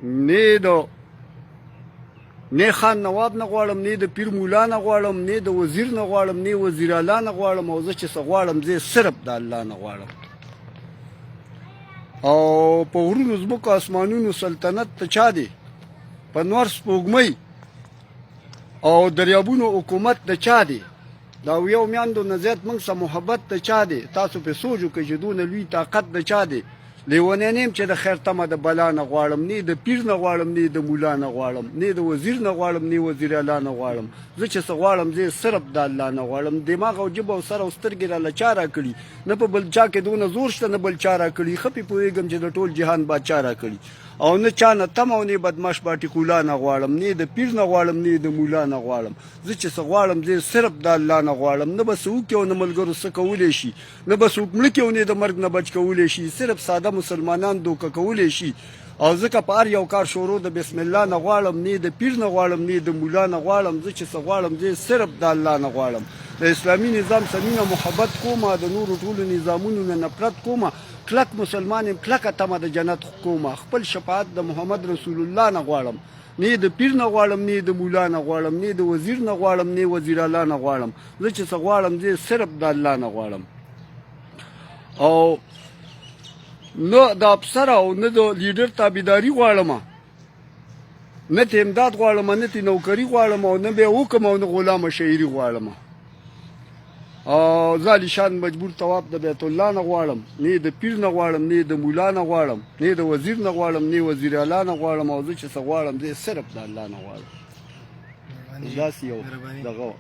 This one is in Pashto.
نه د نه خان نواب نه غواړم، نه د پیر مولا نه غواړم، نه د وزیر نه غواړم، نه وزیر اعلی نه غواړم. او زه چې څه غواړم زه صرف د الله نه غواړم. او په غرونو ځمکو اسمانونو سلطنت ته چا دی؟ په نور سپوږمۍ او دریابونو حکومت د چا دی؟ دا یو میاندو نه زیات موږ سره محبت د چا دی؟ تاسو پې سوچ وکړئ چې دونه لوی طاقت د چا دی؟ لیونی نه یم چې د خیر تمه د بلا نه غواړم، نه د پیر نه غواړم، نه د مولا نه غواړم، نه د وزیر نه غواړم، نه وزیر اعلی نه غواړم. زه چې څه غواړم زه صرف د الله نه غواړم. دماغ او جب او سر او سترګې راله چا راکړي؟ نه په بل چا کې دونه زور شته، نه بل چا راکړي. ښه پې پوهېږم چې د ټول جهان باچا راکړي. او نه چا نه تمه او نه بدماش باټیکولا نه غواړم، نه د پیر نه غواړم، نه د مولا نه غواړم. زه چې څه غواړم زه صرف د الله نه غواړم. نه به څه وکړي او نه ملګرو څه کولی شي، نه به څوک مړه کړي او نه د مرګ نه بچ کولی شي. صرف ساده مسلمانان دوکه کولی شي. او ځکه په هر یو کار شروع د بسم الله نه غواړم، نه د پیر نه غواړم، نه د مولا نه غواړم. زه چې څه غواړم زه صرف د الله نه غواړم. د اسلامي نظام سره مینه محبت کومه، د نورو ټولو نظامونو نه نفرت کومه. کلک مسلمان یم، کلکه تمه د جنت کومه. خپل شفاعت د محمد رسول الله نه غواړم. نه د پیر نه غواړم، نه د مولا نه غواړم، نه د وزیر نه غواړم، نه وزیر اعلی نه غواړم. زه چې څه غواړم زه صرف د الله نه غواړم. او نه د افسر او نه د لیډر تابعداري غواړم، نه ته امداد غواړم، نه ته نوکري غواړم، او نه به حکم او نه غلام شهري غواړم. او زه علیشان مجبور طواف د بیت الله نه غواړم، نه د پیر نه غواړم، نه د مولا نه غواړم، نه د وزیر نه غواړم، نه وزیر اعلی نه غواړم. او زه چې څه غواړم زه صرف د الله نه غواړم. داسې یو دغه